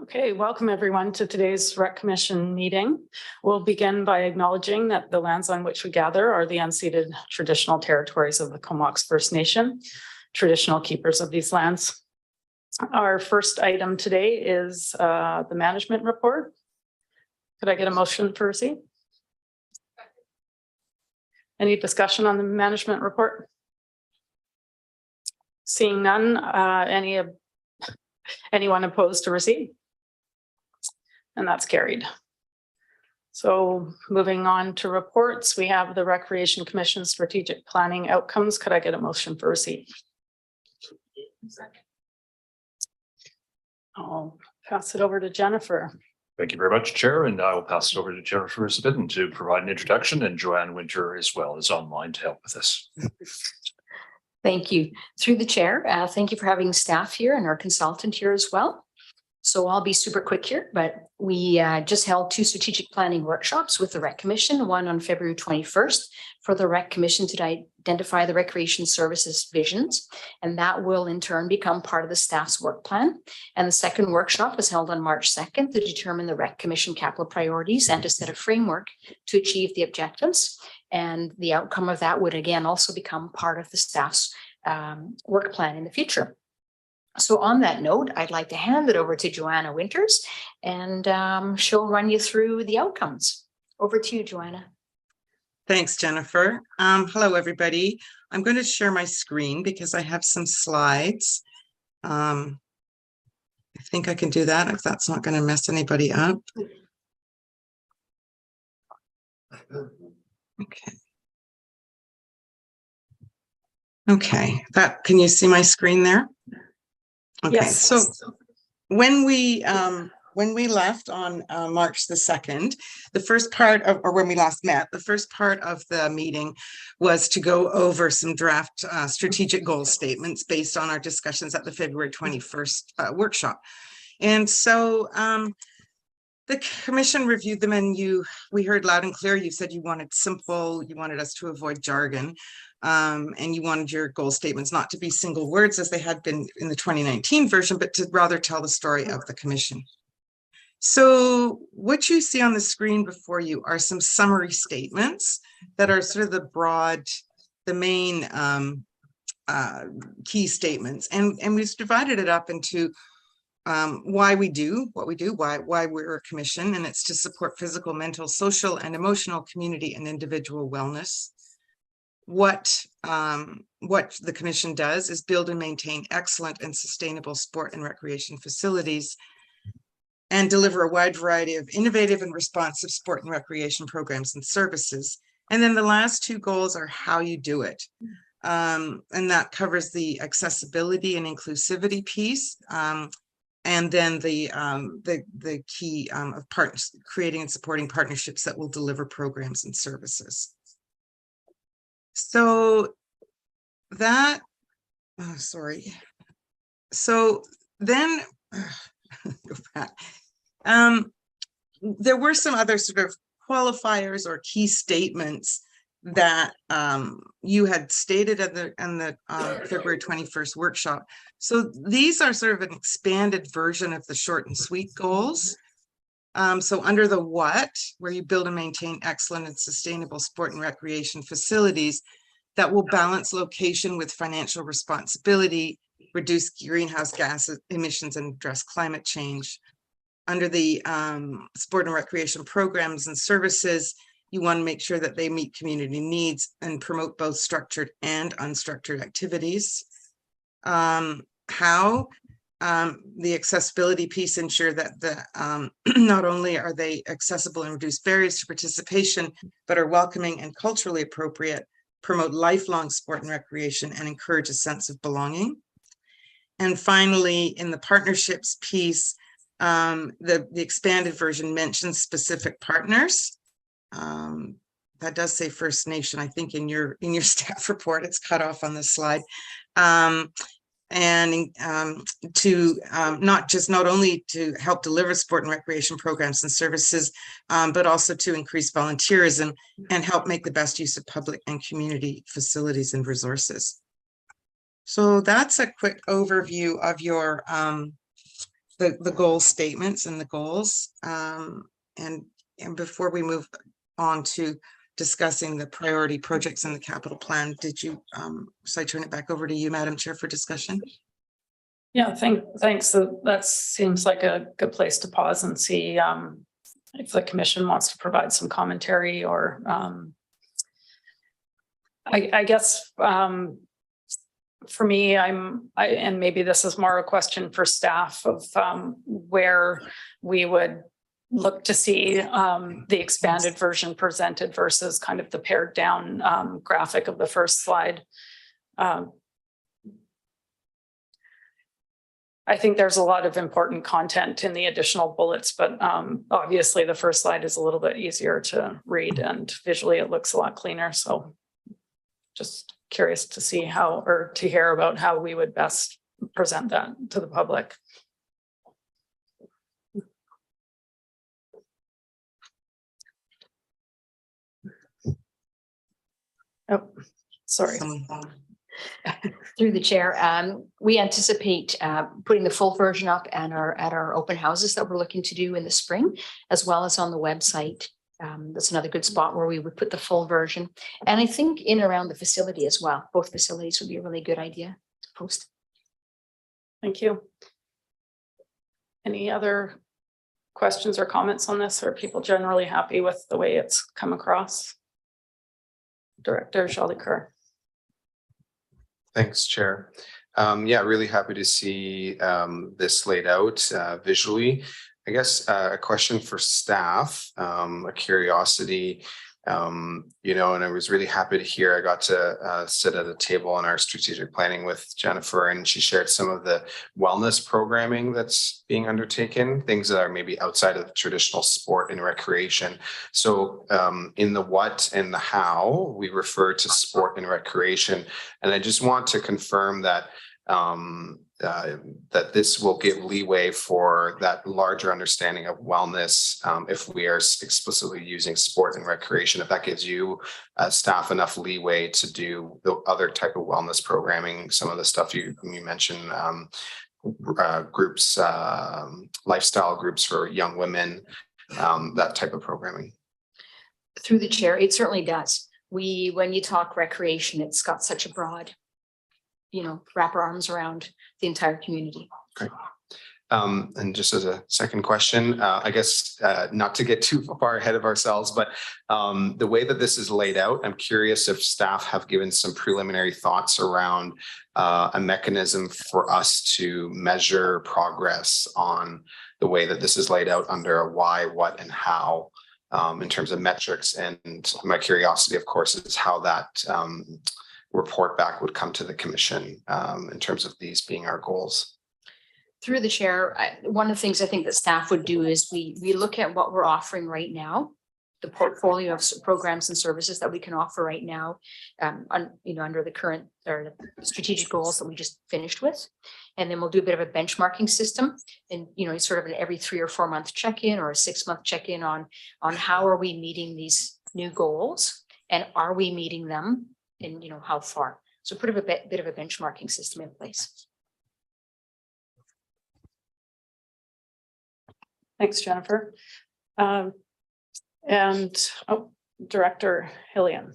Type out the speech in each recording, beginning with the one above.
Okay, welcome everyone to today's Rec Commission meeting. We'll begin by acknowledging that the lands on which we gather are the unceded traditional territories of the Comox First Nation, traditional keepers of these lands. Our first item today is the management report. Could I get a motion for receipt? Any discussion on the management report? Seeing none, anyone opposed to receipt? And that's carried. So moving on to reports, we have the Recreation Commission strategic planning outcomes. Could I get a motion for receipt? I'll pass it over to Jennifer. Thank you very much, Chair, and I will pass it over to Jennifer Isabin to provide an introduction, and Joanne Winter as well is online to help with this. Thank you. Through the chair, thank you for having staff here and our consultant here as well. So I'll be super quick here, but we just held 2 strategic planning workshops with the Rec Commission, one on February 21st for the Rec Commission to identify the recreation services visions, and that will in turn become part of the staff's work plan. And the second workshop was held on March 2nd to determine the Rec Commission capital priorities and to set a framework to achieve the objectives. And the outcome of that would again also become part of the staff's work plan in the future. So on that note, I'd like to hand it over to Joanna Winters, and she'll run you through the outcomes. Over to you, Joanna. Thanks, Jennifer. Hello, everybody. I'm going to share my screen because I have some slides. I think I can do that if that's not going to mess anybody up. Okay. Okay, can you see my screen there? Okay, yes. So when we left on March the 2nd, the first part of, or when we last met, the first part of the meeting was to go over some draft strategic goal statements based on our discussions at the February 21st workshop. And so the commission reviewed them, and we heard loud and clear, you said you wanted simple, you wanted us to avoid jargon. And you wanted your goal statements not to be single words as they had been in the 2019 version, but to rather tell the story of the commission. So what you see on the screen before you are some summary statements that are sort of the main key statements. And we've divided it up into why we do what we do, why we're a commission, and it's to support physical, mental, social, and emotional community and individual wellness. What the commission does is build and maintain excellent and sustainable sport and recreation facilities and deliver a wide variety of innovative and responsive sport and recreation programs and services. And then the last 2 goals are how you do it. And that covers the accessibility and inclusivity piece. And then the key of creating and supporting partnerships that will deliver programs and services. So that, So then, go back. There were some other sort of qualifiers or key statements that you had stated at the February 21st workshop. So these are sort of an expanded version of the short and sweet goals. So under the what, where you build and maintain excellent and sustainable sport and recreation facilities that will balance location with financial responsibility, reduce greenhouse gas emissions, and address climate change. Under the sport and recreation programs and services, you want to make sure that they meet community needs and promote both structured and unstructured activities. How? The accessibility piece, ensure that not only are they accessible and reduce barriers to participation, but are welcoming and culturally appropriate, promote lifelong sport and recreation, and encourage a sense of belonging. And finally, in the partnerships piece, the expanded version mentions specific partners. That does say First Nation, I think in your staff report, it's cut off on this slide. And to not only to help deliver sport and recreation programs and services, but also to increase volunteerism and help make the best use of public and community facilities and resources. So that's a quick overview of your the goal statements and the goals. And before we move on to discussing the priority projects in the capital plan, did you, so I turn it back over to you, Madam Chair, for discussion? Yeah, thanks. So that seems like a good place to pause and see if the commission wants to provide some commentary or I guess for me, and maybe this is more a question for staff of where we would look to see the expanded version presented versus kind of the pared down graphic of the first slide. I think there's a lot of important content in the additional bullets, but obviously the first slide is a little bit easier to read and visually it looks a lot cleaner. So just curious to see how, or to hear about how we would best present that to the public. Oh, sorry. Through the chair, we anticipate putting the full version up at our open houses that we're looking to do in the spring, as well as on the website. That's another good spot where we would put the full version. And I think in around the facility as well. Both facilities would be a really good idea to post. Thank you. Any other questions or comments on this? Or are people generally happy with the way it's come across? Director Jolicoeur. Thanks, Chair. Yeah, really happy to see this laid out visually. I guess a question for staff, a curiosity, you know, and I was really happy to hear I got to sit at a table on our strategic planning with Jennifer, and she shared some of the wellness programming that's being undertaken, things that are maybe outside of traditional sport and recreation. So in the what and the how, we refer to sport and recreation. And I just want to confirm that that this will give leeway for that larger understanding of wellness if we are explicitly using sport and recreation, if that gives you staff enough leeway to do the other type of wellness programming, some of the stuff you mentioned, groups, lifestyle groups for young women, that type of programming. Through the chair, it certainly does. When you talk recreation, it's got such a broad, you know, wrap our arms around the entire community. Great. And just as a second question, I guess not to get too far ahead of ourselves, but the way that this is laid out, I'm curious if staff have given some preliminary thoughts around a mechanism for us to measure progress on the way that this is laid out under a why, what, and how in terms of metrics. And my curiosity, of course, is how that report back would come to the commission in terms of these being our goals. Through the chair, one of the things I think that staff would do is we look at what we're offering right now, the portfolio of programs and services that we can offer right now, you know, under the current or the strategic goals that we just finished with, and then we'll do a bit of a benchmarking system, and you know, sort of an every 3 or 4 month check-in or a 6-month check-in on how are we meeting these new goals, and are we meeting them, and you know, how far. So put a bit of a benchmarking system in place. Thanks, Jennifer. Director Hillian.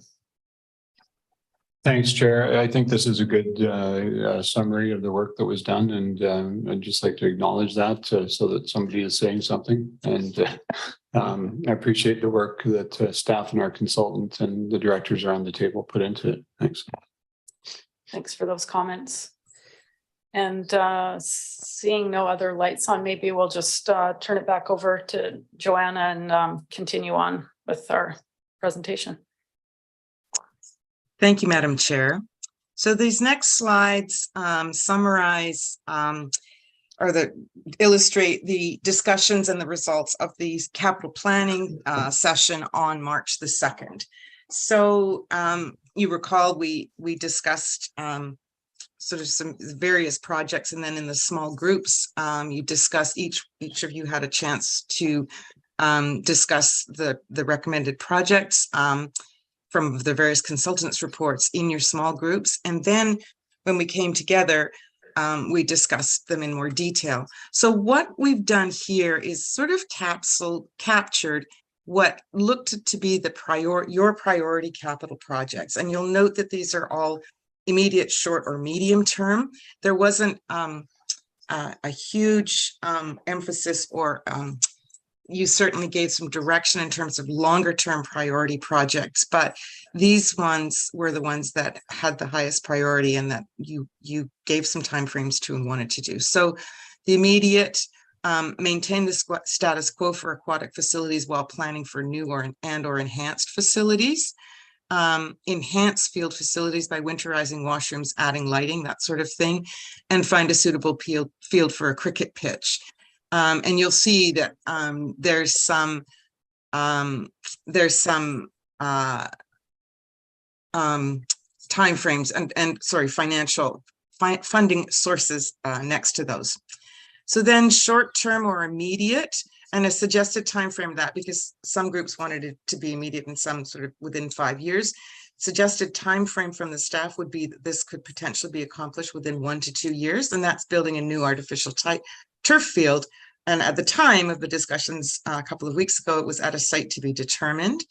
Thanks, Chair. I think this is a good summary of the work that was done, and I'd just like to acknowledge that so that somebody is saying something. And I appreciate the work that staff and our consultants and the directors around the table put into it. Thanks. Thanks for those comments. And seeing no other lights on, maybe we'll just turn it back over to Joanna and continue on with our presentation. Thank you, Madam Chair. So these next slides summarize or illustrate the discussions and the results of the capital planning session on March the 2nd. So you recall we discussed sort of some various projects, and then in the small groups, you discussed, each of you had a chance to discuss the recommended projects from the various consultants' reports in your small groups. And then when we came together, we discussed them in more detail. So what we've done here is sort of captured what looked to be your priority capital projects. And you'll note that these are all immediate, short, or medium term. There wasn't a huge emphasis, or you certainly gave some direction in terms of longer term priority projects, but these ones were the ones that had the highest priority and that you gave some timeframes to and wanted to do. So the immediate, maintain the status quo for aquatic facilities while planning for new or enhanced facilities. Enhance field facilities by winterizing washrooms, adding lighting, that sort of thing, and find a suitable field for a cricket pitch. And you'll see that there's some timeframes and financial funding sources next to those. So then short-term or immediate, and a suggested timeframe that, because some groups wanted it to be immediate and some sort of within 5 years. Suggested timeframe from the staff would be that this could potentially be accomplished within 1 to 2 years, and that's building a new artificial turf field. And at the time of the discussions a couple of weeks ago, it was at a site to be determined.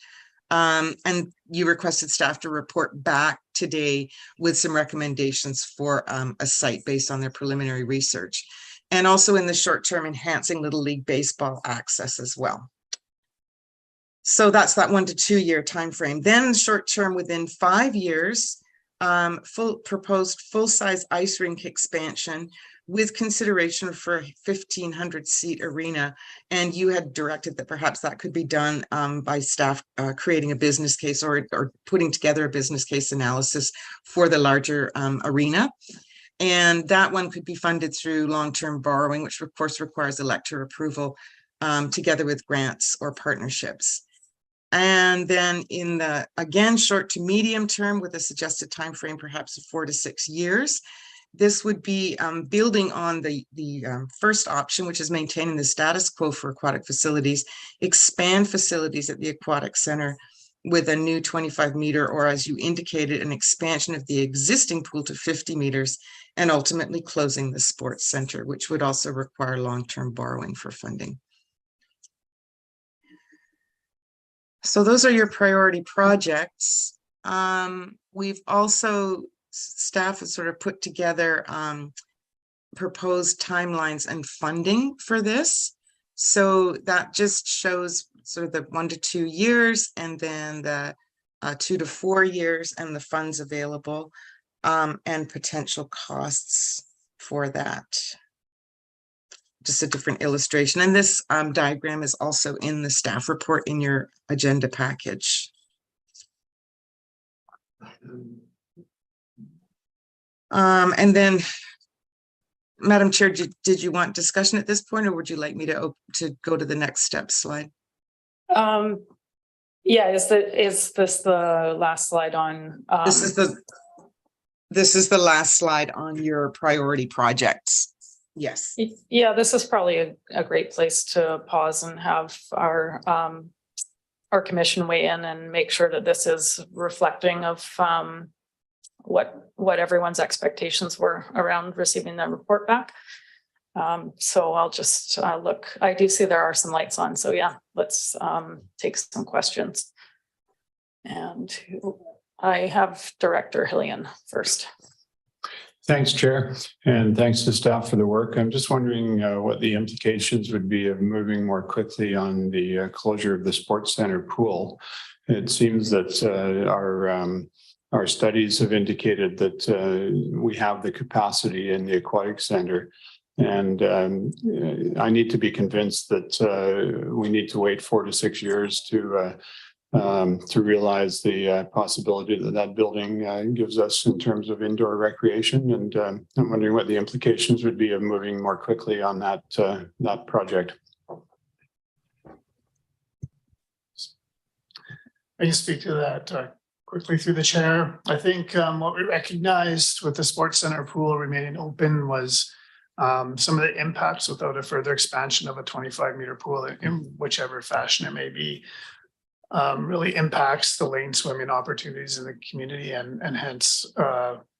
And you requested staff to report back today with some recommendations for a site based on their preliminary research. And also in the short term, enhancing Little League baseball access as well. So that's that 1 to 2 year time frame. Then short term, within 5 years, proposed full-size ice rink expansion with consideration for a 1,500 seat arena. And you had directed that perhaps that could be done by staff creating a business case or putting together a business case analysis for the larger arena. And that one could be funded through long-term borrowing, which of course requires elector approval together with grants or partnerships. And then in the, again, short to medium term with a suggested time frame, perhaps of 4 to 6 years. This would be building on the first option, which is maintaining the status quo for aquatic facilities, expand facilities at the aquatic center with a new 25 meter, or as you indicated, an expansion of the existing pool to 50 meters, and ultimately closing the sports center, which would also require long-term borrowing for funding. So those are your priority projects. We've also, staff has sort of put together proposed timelines and funding for this. So that just shows sort of the 1 to 2 years, and then the 2 to 4 years, and the funds available and potential costs for that. Just a different illustration. And this diagram is also in the staff report in your agenda package. And then, Madam Chair, did you want discussion at this point, or would you like me to go to the next step slide? Yeah, is this the last slide on? This is the last slide on your priority projects. Yes. Yeah, this is probably a great place to pause and have our commission weigh in and make sure that this is reflecting of what everyone's expectations were around receiving the report back. So I'll just look. I do see there are some lights on. So yeah, let's take some questions. And I have Director Hillian first. Thanks, Chair, and thanks to staff for the work. I'm just wondering what the implications would be of moving more quickly on the closure of the sports center pool. It seems that our studies have indicated that we have the capacity in the aquatic center, and I need to be convinced that we need to wait 4 to 6 years to realize the possibility that building gives us in terms of indoor recreation. And I'm wondering what the implications would be of moving more quickly on that project. I can speak to that quickly through the chair. I think what we recognized with the sports center pool remaining open was some of the impacts without a further expansion of a 25 meter pool in whichever fashion it may be. really impacts the lane swimming opportunities in the community and hence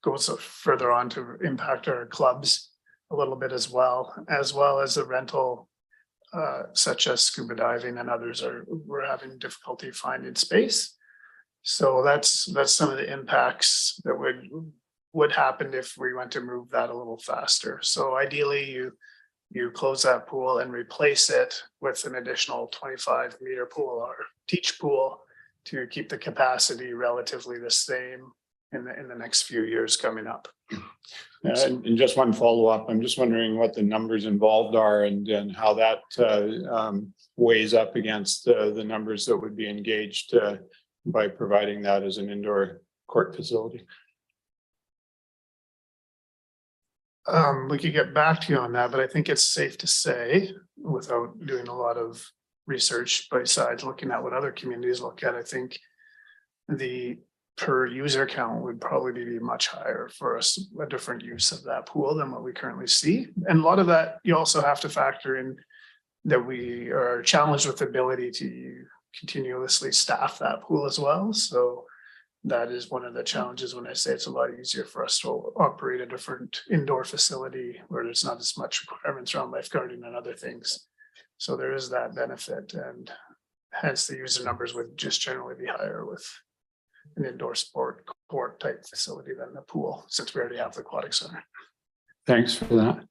goes further on to impact our clubs a little bit as well as the rental such as scuba diving and others we're having difficulty finding space. So that's some of the impacts that would happen if we went to move that a little faster. So ideally you close that pool and replace it with an additional 25-meter pool or teach pool to keep the capacity relatively the same in the next few years coming up. And just one follow-up, I'm just wondering what the numbers involved are and how that weighs up against the numbers that would be engaged by providing that as an indoor court facility. We could get back to you on that, but I think it's safe to say, without doing a lot of research besides looking at what other communities look at, I think the per user count would probably be much higher for us, a different use of that pool than what we currently see. And a lot of that, you also have to factor in that we are challenged with the ability to continuously staff that pool as well. So that is one of the challenges when I say it's a lot easier for us to operate a different indoor facility where there's not as much requirements around lifeguarding and other things. So there is that benefit, and hence the user numbers would just generally be higher with an indoor sport court type facility than the pool, since we already have the aquatic center. Thanks for that.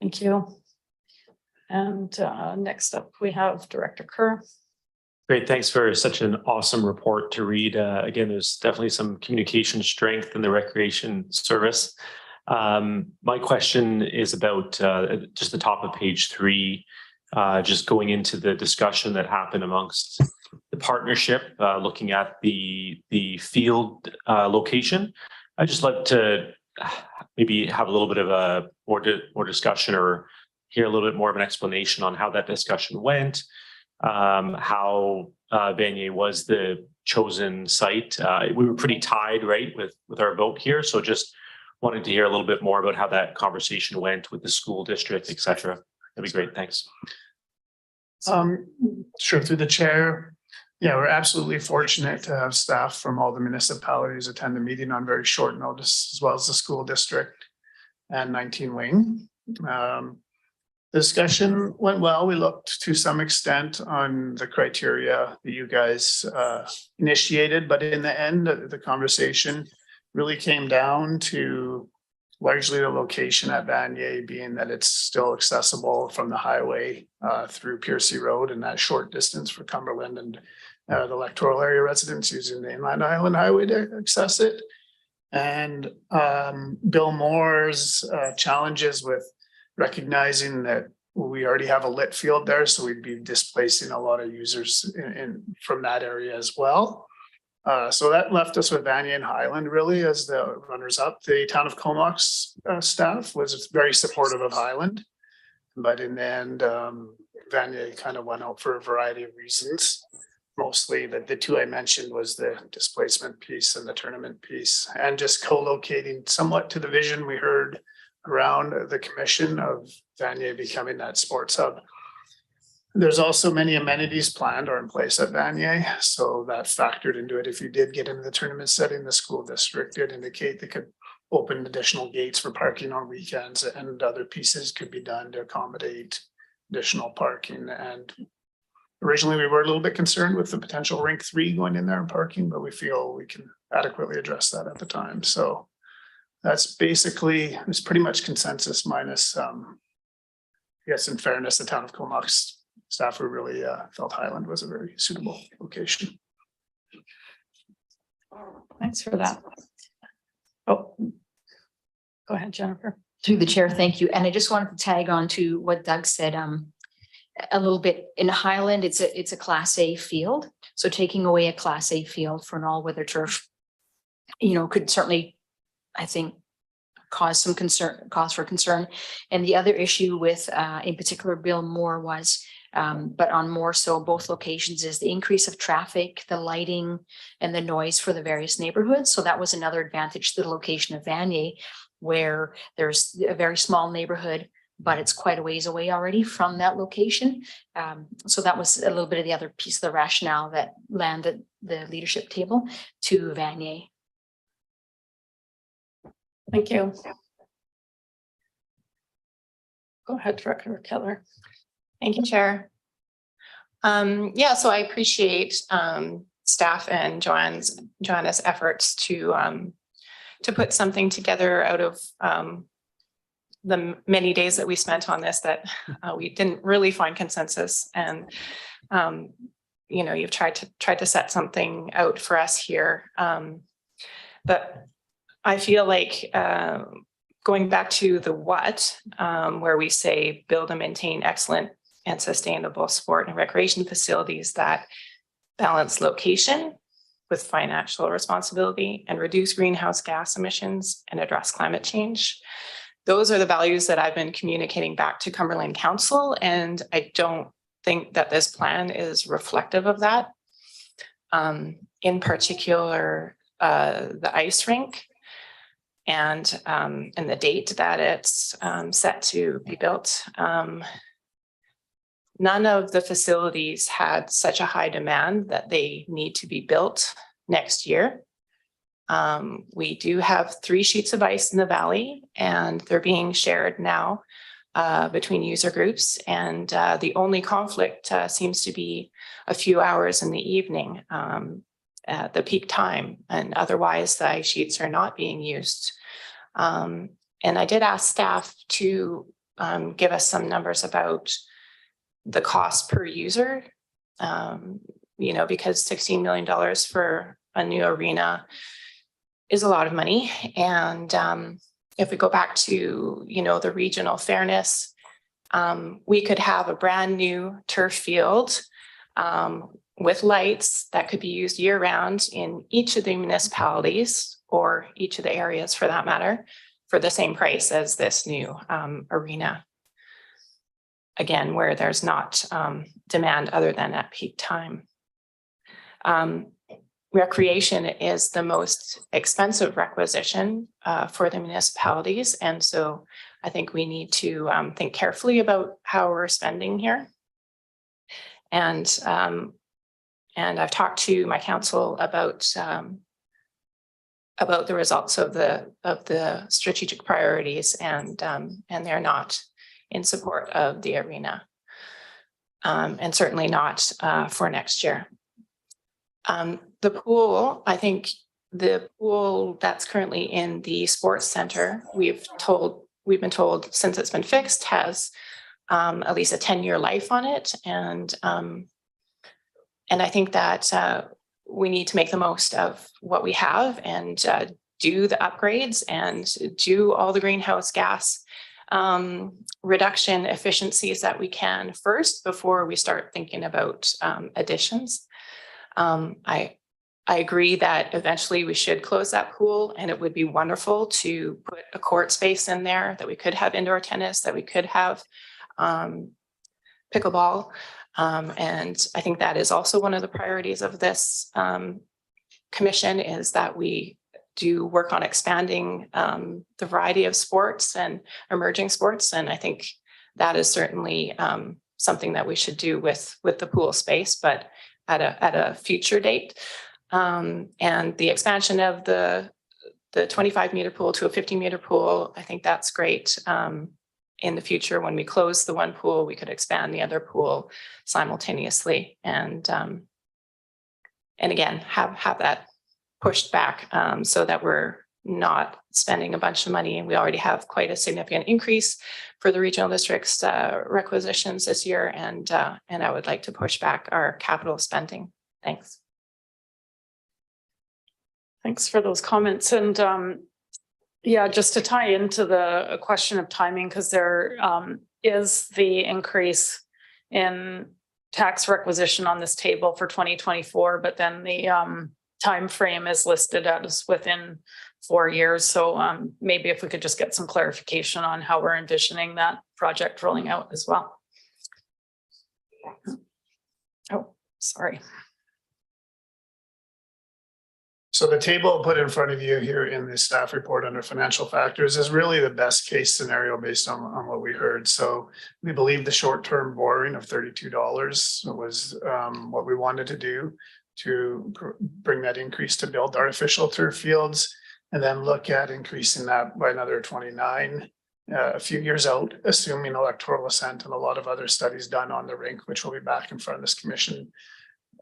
Thank you. And next up, we have Director Kerr. Great, thanks for such an awesome report to read. Again, there's definitely some communication strength in the recreation service. My question is about just the top of page 3, just going into the discussion that happened amongst the partnership, looking at the field location. I'd just like to maybe have a little bit of a more discussion or hear a little bit more of an explanation on how that discussion went. How Vanier was the chosen site. We were pretty tied, right, with our vote here. So just wanted to hear a little bit more about how that conversation went with the school district, et cetera. That'd be great. Thanks. Sure, through the chair. Yeah, we're absolutely fortunate to have staff from all the municipalities attend the meeting on very short notice, as well as the school district and 19 Wing. The discussion went well. We looked to some extent on the criteria that you guys initiated, but in the end, the conversation really came down to largely the location at Vanier, being that it's still accessible from the highway through Piercy Road, and that short distance for Cumberland and the electoral area residents using the Inland Island Highway to access it. And Bill Moore's challenges with recognizing that we already have a lit field there, so we'd be displacing a lot of users from that area as well. So that left us with Vanier and Highland really as the runners up. The town of Comox staff was very supportive of Highland, but in the end, Vanier kind of went out for a variety of reasons. Mostly the two I mentioned was the displacement piece and the tournament piece, and just co-locating somewhat to the vision we heard around the commission of Vanier becoming that sports hub. There's also many amenities planned or in place at Vanier, so that factored into it. If you did get into the tournament setting, the school district did indicate they could open additional gates for parking on weekends, and other pieces could be done to accommodate additional parking. And originally we were a little bit concerned with the potential rink 3 going in there and parking, but we feel we can adequately address that at the time. So that's basically, it's pretty much consensus minus, yes, in fairness, the town of Comox staff who really felt Highland was a very suitable location. Thanks for that. Oh, go ahead, Jennifer. Through the chair, thank you. And I just wanted to tag on to what Doug said a little bit. In Highland, it's a Class A field. So taking away a Class A field for an all-weather turf, could certainly, I think, cause for concern. And the other issue with, in particular, Bill Moore was, but on more so both locations, is the increase of traffic, the lighting, and the noise for the various neighborhoods. So that was another advantage to the location of Vanier, where there's a very small neighborhood but it's quite a ways away already from that location. So that was a little bit of the other piece of the rationale that landed the leadership table to Vanier. Thank you. Go ahead, Director Keller. Thank you, Chair. Yeah, so I appreciate staff and Joanna's efforts to put something together out of the many days that we spent on this that we didn't really find consensus. And you know, you've tried to set something out for us here. But I feel like going back to the what, where we say build and maintain excellent and sustainable sport and recreation facilities that balance location with financial responsibility and reduce greenhouse gas emissions and address climate change. Those are the values that I've been communicating back to Cumberland Council, and I don't think that this plan is reflective of that. In particular, the ice rink and the date that it's set to be built. None of the facilities had such a high demand that they need to be built next year. We do have 3 sheets of ice in the valley, and they're being shared now between user groups. And the only conflict seems to be a few hours in the evening at the peak time, and otherwise the ice sheets are not being used. And I did ask staff to give us some numbers about the cost per user, you know, because $16 million for a new arena is a lot of money. And if we go back to, you know, the regional fairness, we could have a brand new turf field with lights that could be used year round in each of the municipalities or each of the areas for that matter, for the same price as this new arena. Again, where there's not demand other than at peak time. Recreation is the most expensive requisition for the municipalities. And so I think we need to think carefully about how we're spending here. And I've talked to my council about the results of the strategic priorities, and they're not in support of the arena, and certainly not for next year. The pool, I think the pool that's currently in the sports center, we've been told since it's been fixed has at least a 10-year life on it. And I think that we need to make the most of what we have and do the upgrades and do all the greenhouse gas reduction efficiencies that we can first before we start thinking about additions. I agree that eventually we should close that pool, and it would be wonderful to put a court space in there, that we could have indoor tennis, that we could have pickleball. And I think that is also one of the priorities of this commission, is that we do work on expanding the variety of sports and emerging sports. And I think that is certainly something that we should do with the pool space, but at a future date. And the expansion of the 25-meter pool to a 50-meter pool, I think that's great. In the future, when we close the one pool, we could expand the other pool simultaneously, and again have that pushed back so that we're not spending a bunch of money. And we already have quite a significant increase for the regional district's requisitions this year, and I would like to push back our capital spending. Thanks. Thanks for those comments. And yeah, just to tie into the question of timing, because there is the increase in tax requisition on this table for 2024, but then the time frame is listed as within 4 years. So maybe if we could just get some clarification on how we're envisioning that project rolling out as well. Oh, sorry. So the table put in front of you here in the staff report under financial factors is really the best case scenario based on what we heard. So we believe the short-term borrowing of $32 was what we wanted to do to bring that increase to build artificial turf fields, and then look at increasing that by another 29 a few years out, assuming electoral assent and a lot of other studies done on the rink, which will be back in front of this commission.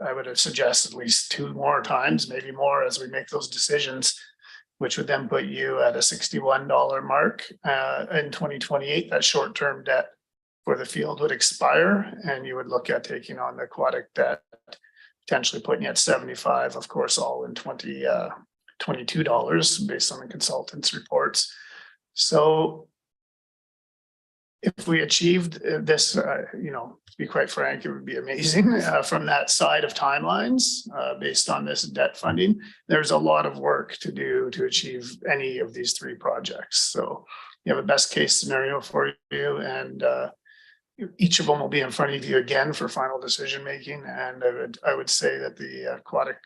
I would have suggested at least 2 more times, maybe more, as we make those decisions, which would then put you at a $61 mark in 2028. That short-term debt for the field would expire, and you would look at taking on the aquatic debt, potentially putting you at 75, of course, all in $22 based on the consultants' reports. So if we achieved this, to be quite frank, it would be amazing from that side of timelines based on this debt funding. There's a lot of work to do to achieve any of these 3 projects. So you have a best case scenario for you, and each of them will be in front of you again for final decision making. And I would say that the aquatic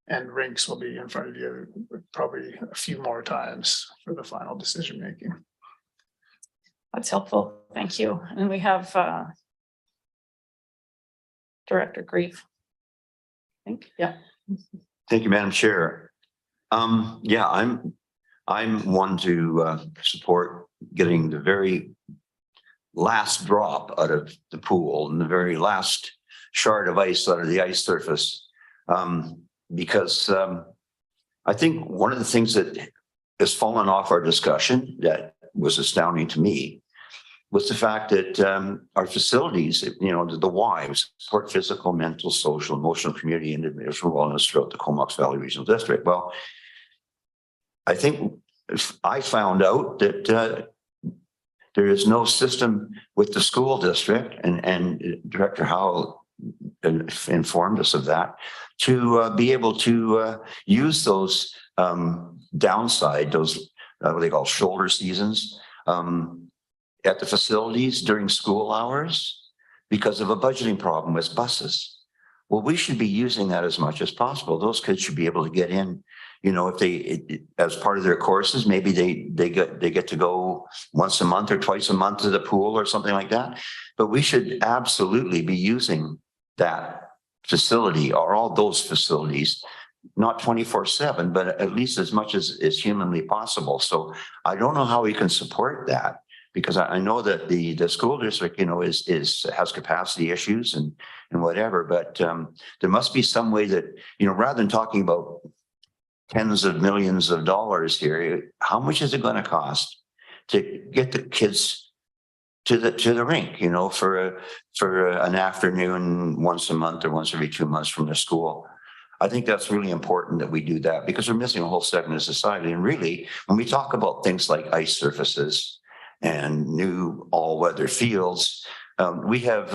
and rinks will be in front of you probably a few more times for the final decision making. That's helpful. Thank you. And we have Director Grieve. I think, yeah. Thank you, Madam Chair. Yeah, I'm one to support getting the very last drop out of the pool and the very last shard of ice out of the ice surface, because I think one of the things that has fallen off our discussion that was astounding to me was the fact that our facilities, the whys, support physical, mental, social, emotional, community, and individual wellness throughout the Comox Valley Regional District. Well, I think I found out that there is no system with the school district, and Director Howell informed us of that, to be able to use those downside, those what they call shoulder seasons, at the facilities during school hours because of a budgeting problem with buses. Well, we should be using that as much as possible. Those kids should be able to get in, if they, as part of their courses, maybe they get to go once a month or twice a month to the pool or something like that. But we should absolutely be using that facility or all those facilities, not 24/7, but at least as much as is humanly possible. So I don't know how we can support that, because I know that the school district, has capacity issues and whatever, but there must be some way that, rather than talking about tens of millions of dollars here, how much is it going to cost to get the kids to the rink, for an afternoon once a month or once every 2 months from the school? I think that's really important that we do that, because we're missing a whole segment of society. And really, when we talk about things like ice surfaces and new all-weather fields, we have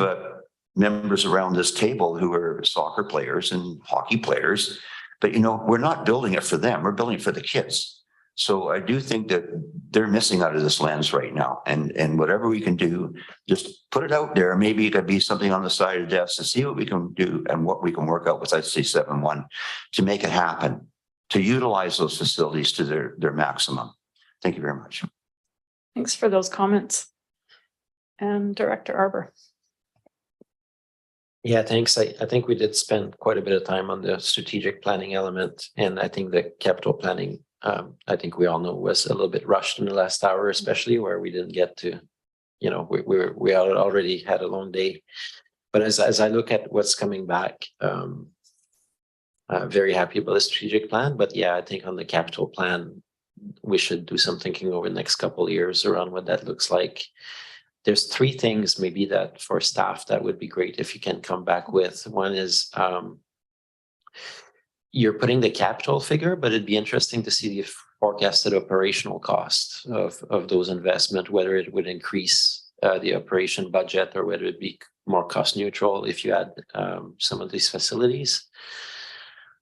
members around this table who are soccer players and hockey players, but we're not building it for them, we're building it for the kids. So I do think that they're missing out of this lens right now, and whatever we can do, just put it out there. Maybe it could be something on the side of the desk to see what we can do and what we can work out with IC71 to make it happen, to utilize those facilities to their maximum. Thank you very much. Thanks for those comments. And Director Arbor. Yeah, thanks. I think we did spend quite a bit of time on the strategic planning element, and I think the capital planning, I think we all know, was a little bit rushed in the last hour, especially where we didn't get to, we already had a long day. But as I look at what's coming back, I'm very happy about the strategic plan. But yeah, I think on the capital plan, we should do some thinking over the next couple of years around what that looks like. There's 3 things maybe that for staff that would be great if you can come back with. One is you're putting the capital figure, but it'd be interesting to see the forecasted operational cost of those investments, whether it would increase the operation budget or whether it'd be more cost neutral if you had some of these facilities.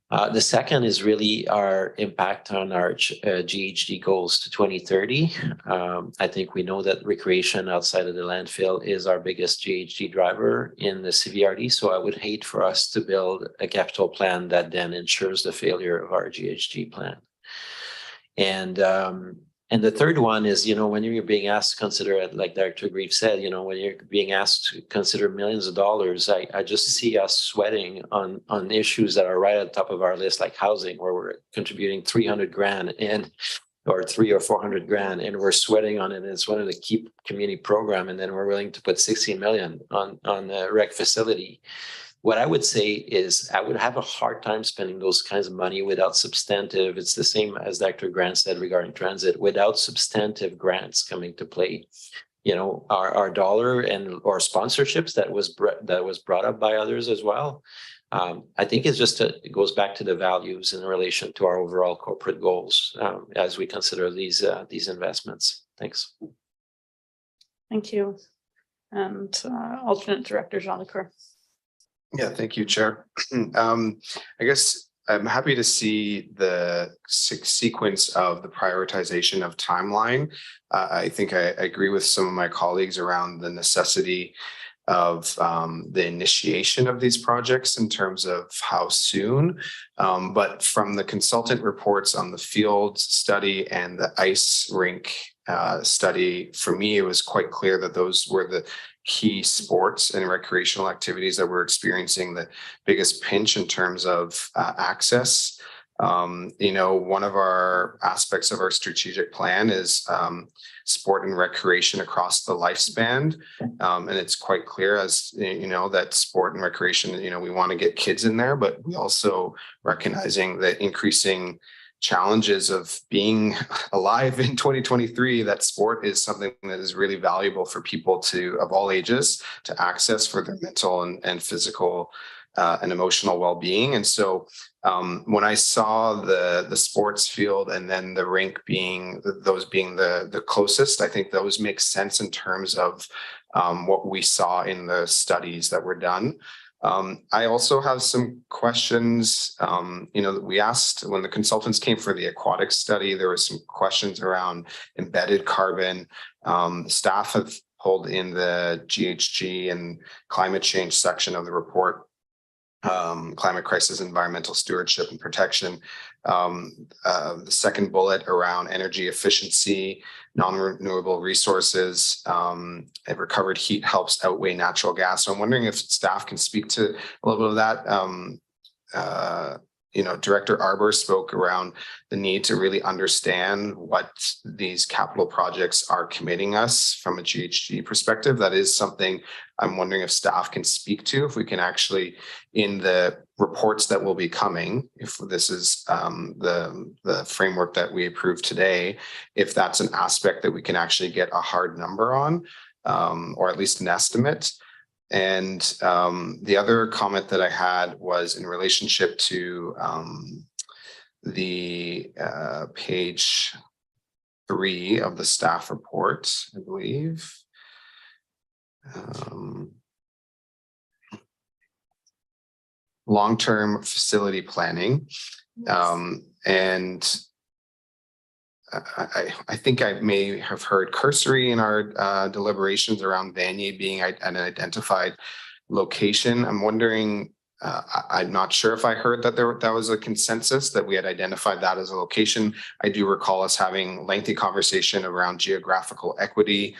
The second is really our impact on our GHG goals to 2030. I think we know that recreation outside of the landfill is our biggest GHG driver in the CVRD. So I would hate for us to build a capital plan that then ensures the failure of our GHG plan. And the third one is, when you're being asked to consider it, like Dr. Grieve said, when you're being asked to consider millions of dollars, I just see us sweating on issues that are right at the top of our list, like housing, where we're contributing 300 grand or 300 or 400 grand, and we're sweating on it. And it's one of the key community program, and then we're willing to put 16 million on the rec facility. What I would say is I would have a hard time spending those kinds of money without substantive. It's the same as Dr. Grant said regarding transit, without substantive grants coming to play. Our dollar and or sponsorships that was brought up by others as well. I think it goes back to the values in relation to our overall corporate goals as we consider these investments. Thanks. Thank you. And alternate director Jean Lecoeur. Yeah, thank you, Chair. I guess I'm happy to see the sequence of the prioritization of timeline. I think I agree with some of my colleagues around the necessity of the initiation of these projects in terms of how soon. But from the consultant reports on the field study and the ice rink study, for me, it was quite clear that those were the key sports and recreational activities that we're experiencing the biggest pinch in terms of access. One of our aspects of our strategic plan is sport and recreation across the lifespan. And it's quite clear as that sport and recreation, we want to get kids in there, but we also recognizing the increasing challenges of being alive in 2023, that sport is something that is really valuable for people of all ages to access for their mental and physical and emotional well-being. And so when I saw the sports field and then the rink being the closest, I think those make sense in terms of what we saw in the studies that were done. I also have some questions, that we asked when the consultants came for the aquatic study. There were some questions around embedded carbon. Staff have pulled in the GHG and climate change section of the report, climate crisis, environmental stewardship and protection. The second bullet around energy efficiency, non-renewable resources, and recovered heat helps outweigh natural gas. So I'm wondering if staff can speak to a little bit of that. Director Arbor spoke around the need to really understand what these capital projects are committing us from a GHG perspective. That is something I'm wondering if staff can speak to, if we can actually, in the reports that will be coming, if this is the framework that we approved today, if that's an aspect that we can actually get a hard number on, or at least an estimate. And the other comment that I had was in relationship to the page 3 of the staff report, I believe. Long-term facility planning. And I think I may have heard cursory in our deliberations around Vanier being an identified location. I'm wondering, I'm not sure if I heard that that was a consensus that we had identified that as a location. I do recall us having lengthy conversation around geographical equity,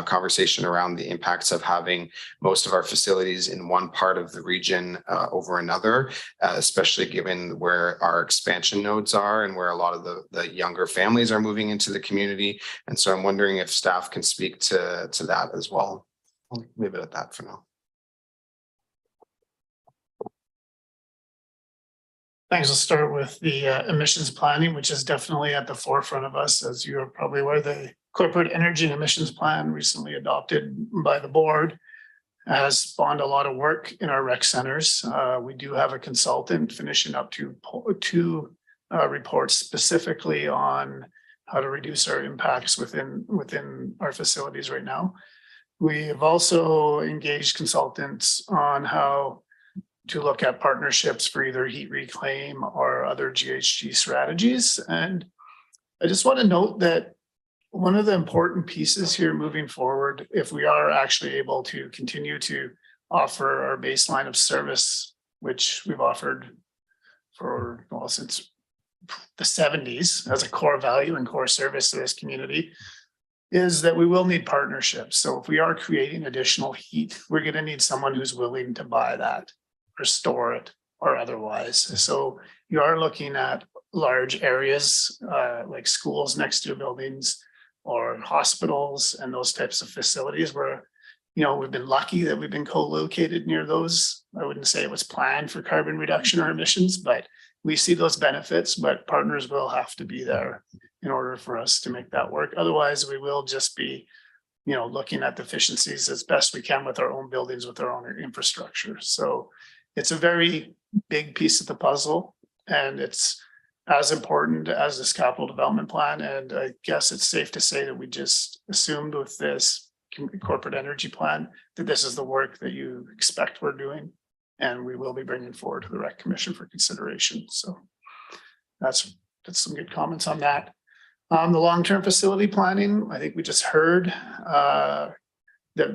conversation around the impacts of having most of our facilities in one part of the region over another, especially given where our expansion nodes are and where a lot of the younger families are moving into the community. And so I'm wondering if staff can speak to that as well. I'll leave it at that for now. Thanks. I'll start with the emissions planning, which is definitely at the forefront of us. As you're probably aware, the corporate energy and emissions plan recently adopted by the board has spawned a lot of work in our rec centers. We do have a consultant finishing up two reports specifically on how to reduce our impacts within our facilities right now. We have also engaged consultants on how to look at partnerships for either heat reclaim or other GHG strategies. And I just want to note that one of the important pieces here moving forward, if we are actually able to continue to offer our baseline of service, which we've offered for, well, since the 70s as a core value and core service to this community, is that we will need partnerships. So if we are creating additional heat, we're going to need someone who's willing to buy that or store it or otherwise. So you are looking at large areas like schools next to buildings or hospitals and those types of facilities where, you know, we've been lucky that we've been co-located near those. I wouldn't say it was planned for carbon reduction or emissions, but we see those benefits, but partners will have to be there in order for us to make that work. Otherwise, we will just be, you know, looking at deficiencies as best we can with our own buildings, with our own infrastructure. So it's a very big piece of the puzzle, and it's as important as this capital development plan. And I guess it's safe to say that we just assumed with this corporate energy plan that this is the work that you expect we're doing, and we will be bringing forward to the Rec Commission for consideration. So that's some good comments on that. The long-term facility planning, I think we just heard that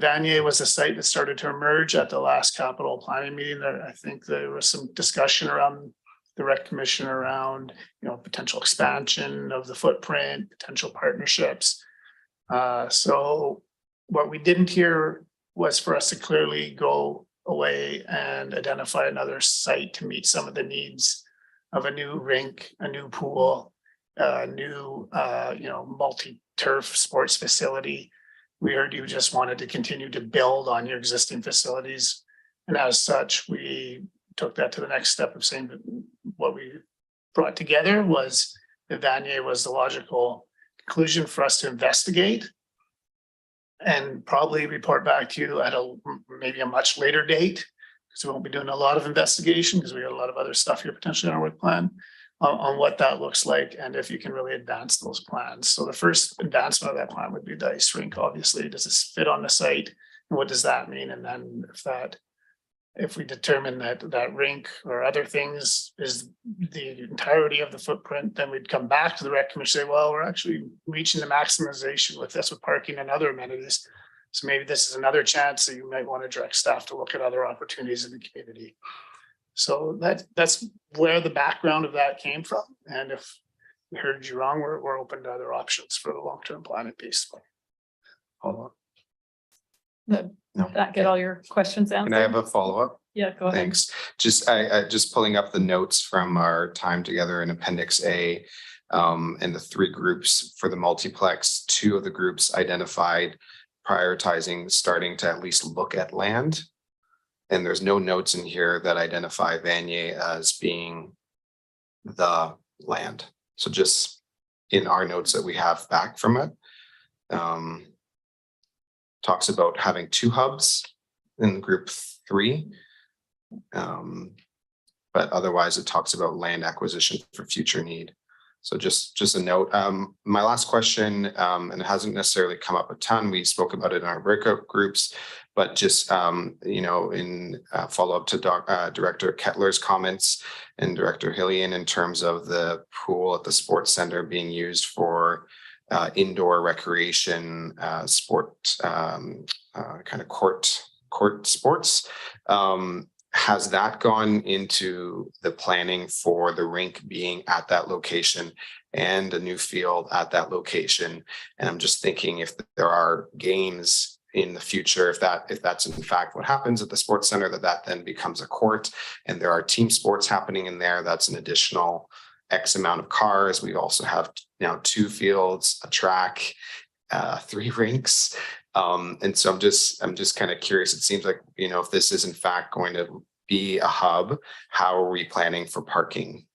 Vanier was a site that started to emerge at the last capital planning meeting. I think there was some discussion around the Rec Commission around, you know, potential expansion of the footprint, potential partnerships. So what we didn't hear was for us to clearly go away and identify another site to meet some of the needs of a new rink, a new pool, new, you know, multi-turf sports facility. We heard you just wanted to continue to build on your existing facilities. And as such, we took that to the next step of saying that what we brought together was that Vanier was the logical conclusion for us to investigate and probably report back to you at maybe a much later date, because we won't be doing a lot of investigation because we got a lot of other stuff here potentially in our work plan on what that looks like and if you can really advance those plans. So the first advancement of that plan would be the ice rink. Obviously, does this fit on the site? And what does that mean? And then if we determine that that rink or other things is the entirety of the footprint, then we'd come back to the Rec Commission and say, well, we're actually reaching the maximization with this, with parking and other amenities. So maybe this is another chance that you might want to direct staff to look at other opportunities in the community. So that's where the background of that came from. And if we heard you wrong, we're open to other options for the long-term planning piece. Hold on. That get all your questions answered? Can I have a follow-up? Yeah, go ahead. Thanks. Just I just pulling up the notes from our time together in Appendix A, and the 3 groups for the multiplex. 2 of the groups identified prioritizing starting to at least look at land. And there's no notes in here that identify Vanier as being the land. So just in our notes that we have back from it, talks about having 2 hubs in group 3. But otherwise it talks about land acquisition for future need. So just a note. My last question, and it hasn't necessarily come up a ton. We spoke about it in our breakout groups, but just, you know, in follow up to Director Kettler's comments and Director Hillian in terms of the pool at the sports center being used for indoor recreation, sport, kind of court sports. Has that gone into the planning for the rink being at that location and a new field at that location? And I'm just thinking if there are games in the future, if that's in fact what happens at the sports center, that then becomes a court and there are team sports happening in there, that's an additional X amount of cars. We also have now 2 fields, a track, 3 rinks. And so I'm just kind of curious. It seems like, you know, if this is in fact going to be a hub, how are we planning for parking?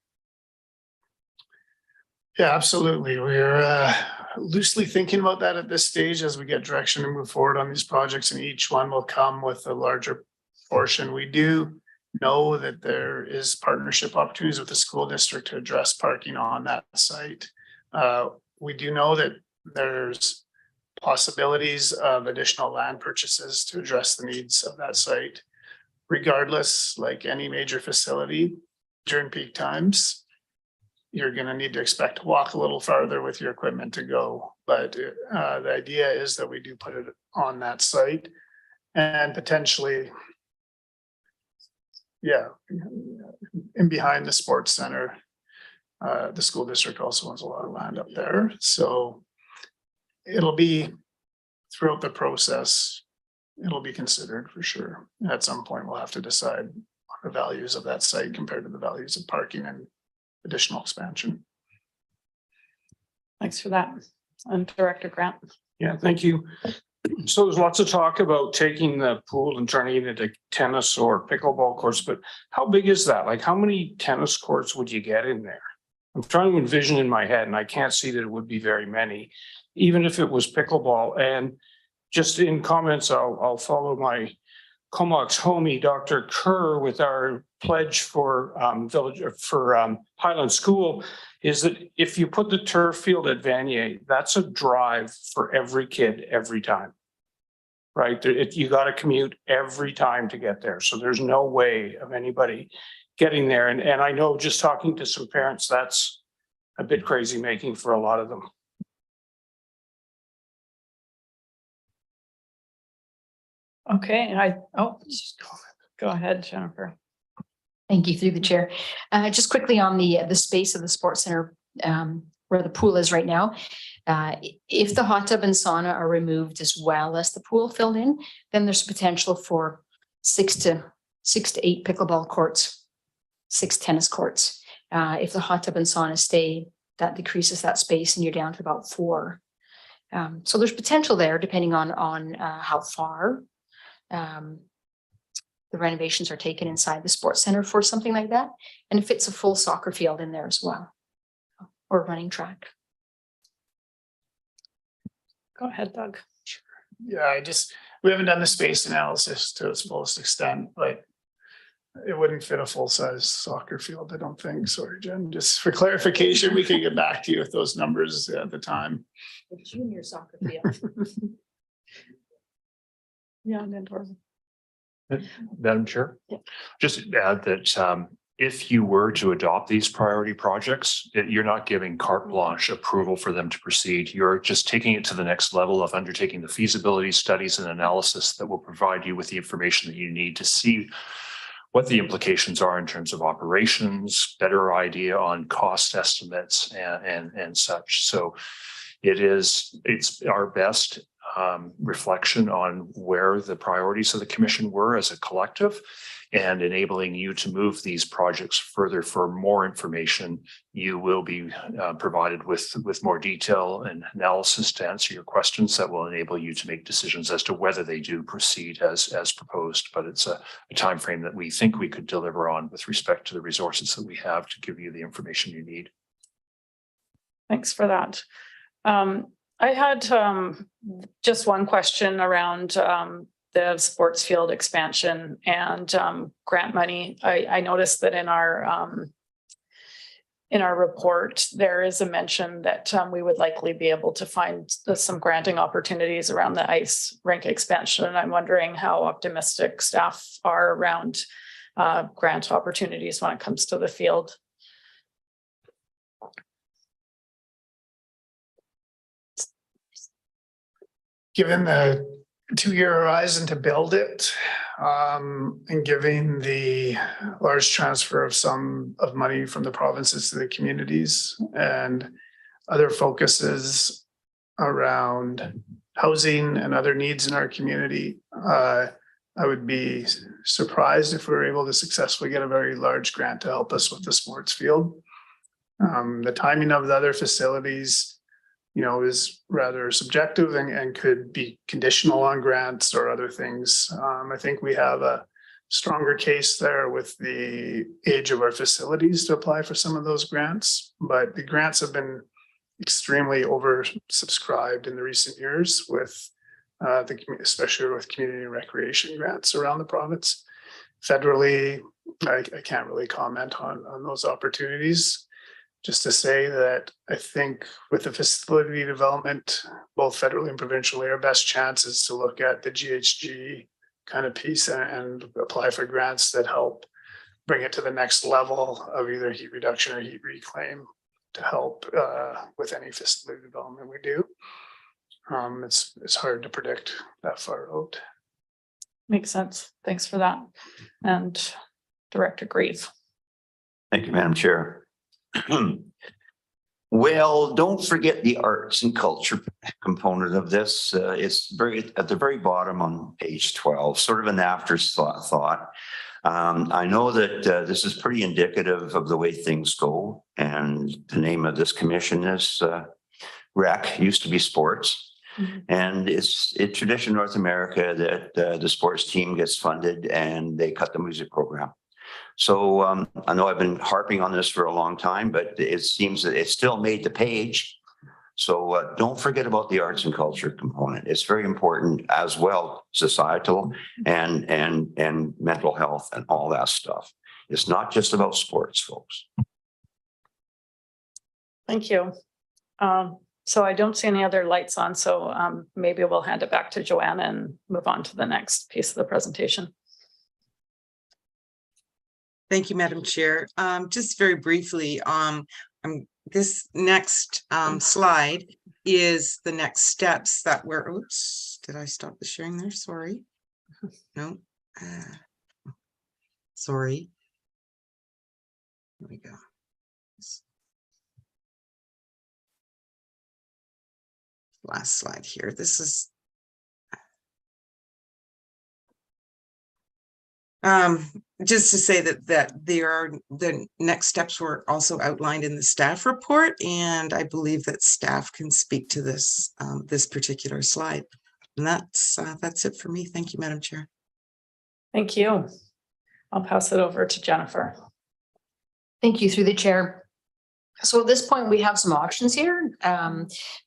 Yeah, absolutely. We're loosely thinking about that at this stage as we get direction to move forward on these projects, and each one will come with a larger portion. We do know that there is partnership opportunities with the school district to address parking on that site. We do know that there's possibilities of additional land purchases to address the needs of that site. regardless, like any major facility during peak times, you're gonna need to expect to walk a little farther with your equipment to go. But the idea is that we do put it on that site and potentially, yeah, in behind the sports center. The school district also owns a lot of land up there, so it'll be throughout the process, it'll be considered for sure. At some point, we'll have to decide on the values of that site compared to the values of parking and additional expansion. Thanks for that. And Director Grant. Yeah, thank you. So there's lots of talk about taking the pool and turning it into tennis or pickleball courts, but how big is that? Like, how many tennis courts would you get in there? I'm trying to envision in my head, and I can't see that it would be very many, even if it was pickleball. And just in comments, I'll follow my Comox homie, Dr. Kerr, with our pledge for Highland School, is that if you put the turf field at Vanier, that's a drive for every kid every time. Right? You got to commute every time to get there. So there's no way of anybody getting there. And I know just talking to some parents, that's a bit crazy making for a lot of them. Okay, go ahead, Jennifer. Thank you, through the chair. Just quickly on the space of the sports center where the pool is right now. If the hot tub and sauna are removed as well as the pool filled in, then there's potential for six to 8 pickleball courts, 6 tennis courts. If the hot tub and sauna stay, that decreases that space and you're down to about 4. So there's potential there depending on how far the renovations are taken inside the sports center for something like that. And it fits a full soccer field in there as well, or running track. Go ahead, Doug. Yeah, we haven't done the space analysis to its fullest extent, but it wouldn't fit a full-size soccer field, I don't think. Sorry, Jen, just for clarification, we can get back to you with those numbers at the time. The junior soccer field. Yeah, and indoors. Madam Chair? Yeah. Just add that if you were to adopt these priority projects, you're not giving carte blanche approval for them to proceed. You're just taking it to the next level of undertaking the feasibility studies and analysis that will provide you with the information that you need to see what the implications are in terms of operations, better idea on cost estimates and such. So it's our best reflection on where the priorities of the commission were as a collective, and enabling you to move these projects further. For more information, you will be provided with more detail and analysis to answer your questions that will enable you to make decisions as to whether they do proceed as proposed. But it's a time frame that we think we could deliver on with respect to the resources that we have to give you the information you need. Thanks for that. I had just one question around the sports field expansion and grant money. I noticed that in our report, there is a mention that we would likely be able to find some granting opportunities around the ice rink expansion. And I'm wondering how optimistic staff are around grant opportunities when it comes to the field. Given the 2-year horizon to build it, and giving the large transfer of money from the provinces to the communities and other focuses around housing and other needs in our community, I would be surprised if we were able to successfully get a very large grant to help us with the sports field. The timing of the other facilities, is rather subjective and could be conditional on grants or other things. I think we have a stronger case there with the age of our facilities to apply for some of those grants, but the grants have been extremely oversubscribed in the recent years with especially with community and recreation grants around the province. Federally, I can't really comment on those opportunities. Just to say that I think with the facility development, both federally and provincially, our best chance is to look at the GHG kind of piece and apply for grants that help bring it to the next level of either heat reduction or heat reclaim to help with any facility development we do. It's hard to predict that far out. Makes sense. Thanks for that. And Director Grieve. Thank you, Madam Chair. Well, don't forget the arts and culture component of this. It's at the very bottom on page 12, sort of an afterthought. I know that this is pretty indicative of the way things go, and the name of this commission is REC, used to be sports. And it's tradition in North America that the sports team gets funded and they cut the music program. So I know I've been harping on this for a long time, but it seems that it still made the page. So don't forget about the arts and culture component. It's very important as well, societal and mental health and all that stuff. It's not just about sports, folks. Thank you. So I don't see any other lights on, so maybe we'll hand it back to Joanna and move on to the next piece of the presentation. Thank you, Madam Chair. Just very briefly, this next slide is the next steps that we're, oops, did I stop the sharing there? Sorry. No. Sorry. There we go. Last slide here. This is just to say that the next steps were also outlined in the staff report, and I believe that staff can speak to this this particular slide. And that's it for me. Thank you, Madam Chair. Thank you. I'll pass it over to Jennifer. Thank you, through the chair. So at this point, we have some options here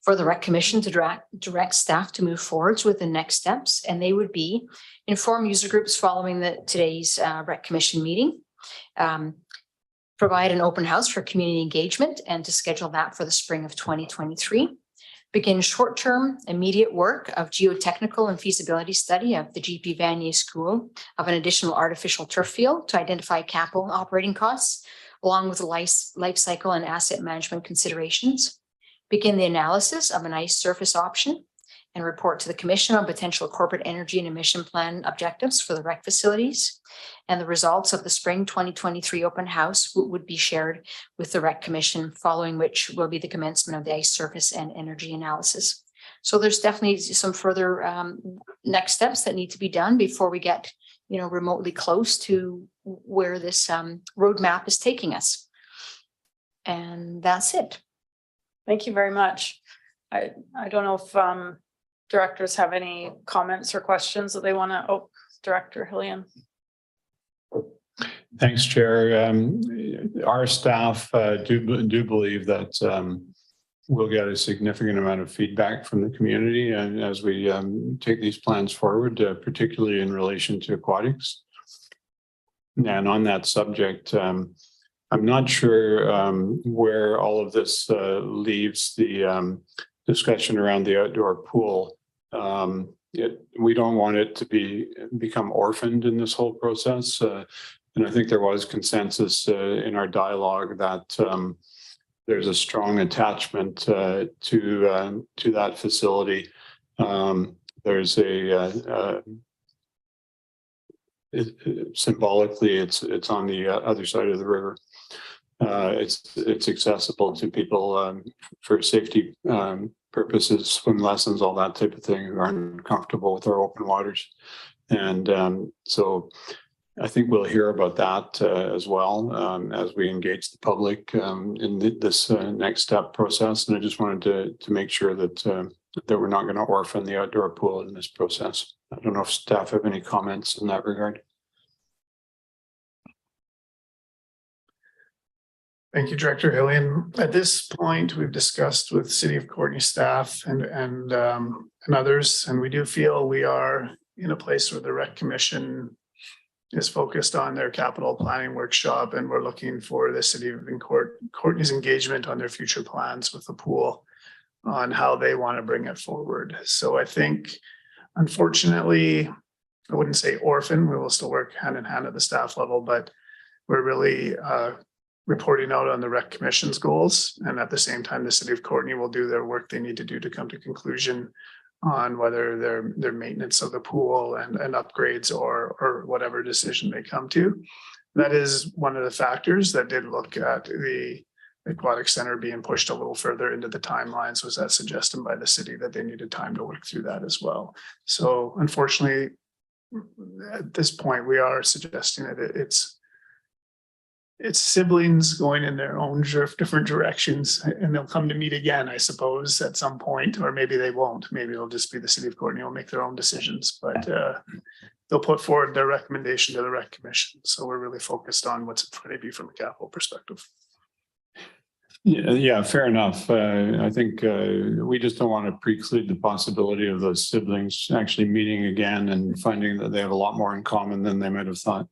for the REC Commission to direct staff to move forwards with the next steps, and they would be inform user groups following today's REC Commission meeting, provide an open house for community engagement and to schedule that for the spring of 2023, begin short-term immediate work of geotechnical and feasibility study of the GP Vanier School of an additional artificial turf field to identify capital operating costs, along with life cycle and asset management considerations, begin the analysis of an ice surface option, and report to the Commission on potential corporate energy and emission plan objectives for the REC facilities. And the results of the spring 2023 open house would be shared with the REC Commission, following which will be the commencement of the ice surface and energy analysis. So there's definitely some further next steps that need to be done before we get remotely close to where this roadmap is taking us. And that's it. Thank you very much. I don't know if directors have any comments or questions that they want to, Director Hillian. Thanks, Chair. Our staff do believe that we'll get a significant amount of feedback from the community, and as we take these plans forward, particularly in relation to aquatics. And on that subject, I'm not sure where all of this leaves the discussion around the outdoor pool. We don't want it to become orphaned in this whole process. And I think there was consensus in our dialogue that there's a strong attachment to that facility. There's symbolically, it's on the other side of the river. It's accessible to people for safety purposes, swim lessons, all that type of thing, who aren't comfortable with our open waters. And so I think we'll hear about that as well as we engage the public in this next step process. And I just wanted to make sure that we're not going to orphan the outdoor pool in this process. I don't know if staff have any comments in that regard. Thank you, Director Hillian. At this point, we've discussed with City of Courtenay staff and others, and we do feel we are in a place where the REC Commission is focused on their capital planning workshop, and we're looking for the City of Courtenay's engagement on their future plans with the pool on how they want to bring it forward. So I think, unfortunately, I wouldn't say orphan, we will still work hand in hand at the staff level, but we're really reporting out on the rec commission's goals. And at the same time, the city of Courtenay will do their work they need to do to come to conclusion on whether their maintenance of the pool and upgrades or whatever decision they come to. That is one of the factors that did look at the aquatic center being pushed a little further into the timelines, was that suggestion by the city that they needed time to work through that as well. So unfortunately, at this point, we are suggesting that it's siblings going in their own different directions, and they'll come to meet again, I suppose, at some point, or maybe they won't. Maybe it'll just be the city of Courtenay will make their own decisions, but they'll put forward their recommendation to the rec commission. So we're really focused on what's in front of you from a capital perspective. Yeah, fair enough. I think we just don't want to preclude the possibility of those siblings actually meeting again and finding that they have a lot more in common than they might have thought.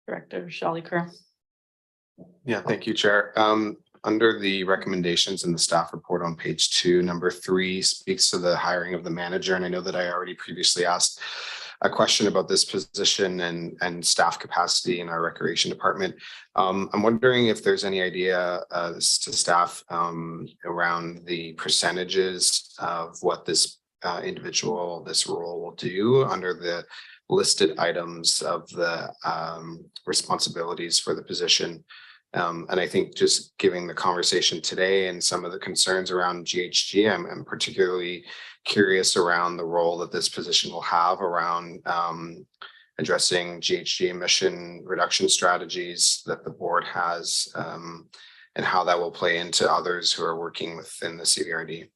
Director Shelley Kerr. Yeah, thank you, Chair. Under the recommendations in the staff report on page 2, number 3 speaks to the hiring of the manager. And I know that I already previously asked a question about this position and staff capacity in our recreation department. I'm wondering if there's any idea to staff around the percentages of what this individual, this role will do under the listed items of the responsibilities for the position. And I think just giving the conversation today and some of the concerns around GHG, I'm particularly curious around the role that this position will have around addressing GHG emission reduction strategies that the board has, and how that will play into others who are working within the CVRD.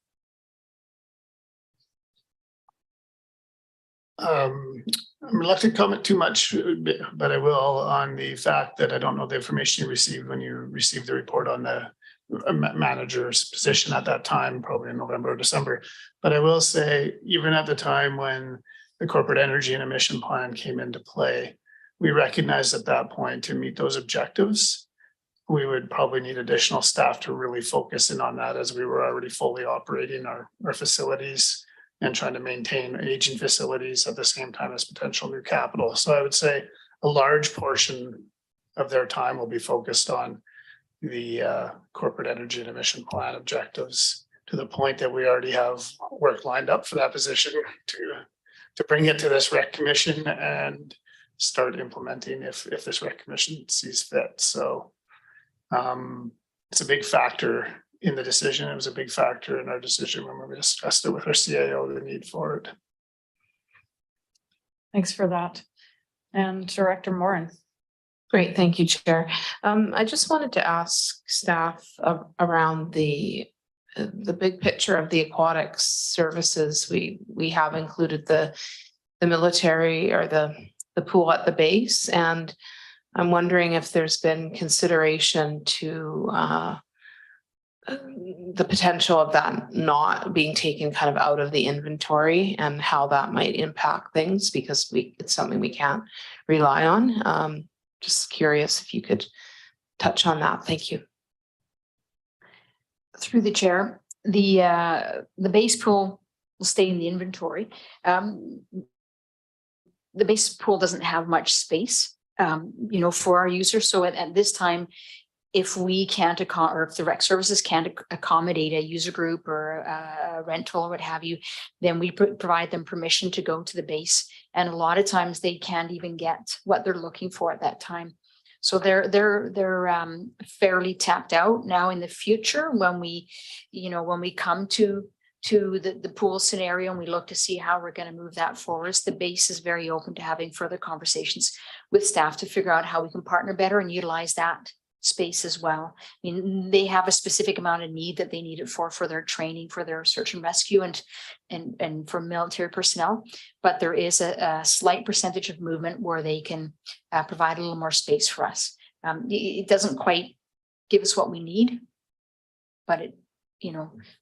I'm reluctant to comment too much, but I will on the fact that I don't know the information you received when you received the report on the manager's position at that time, probably in November or December. But I will say, even at the time when the corporate energy and emission plan came into play, we recognized at that point to meet those objectives, we would probably need additional staff to really focus in on that, as we were already fully operating our facilities and trying to maintain aging facilities at the same time as potential new capital. So I would say a large portion of their time will be focused on the corporate energy and emission plan objectives, to the point that we already have work lined up for that position to bring it to this rec commission and start implementing if this rec commission sees fit. So it's a big factor in the decision. It was a big factor in our decision when we discussed it with our CIO, the need for it. Thanks for that. And Director Morin. Great, thank you, Chair. I just wanted to ask staff around the big picture of the aquatics services. We have included the military or the pool at the base, and I'm wondering if there's been consideration to the potential of that not being taken kind of out of the inventory, and how that might impact things, because it's something we can't rely on. Just curious if you could touch on that. Thank you. Through the chair, the base pool will stay in the inventory. The base pool doesn't have much space, for our users. So at this time, if we can't or if the rec services can't accommodate a user group or a rental or what have you, then we provide them permission to go to the base. And a lot of times they can't even get what they're looking for at that time. So they're fairly tapped out. Now in the future, when we come to the pool scenario and we look to see how we're going to move that forward, the base is very open to having further conversations with staff to figure out how we can partner better and utilize that space as well. I mean, they have a specific amount of need that they need it for their training, for their search and rescue and for military personnel, but there is a slight percentage of movement where they can provide a little more space for us. It doesn't quite give us what we need, but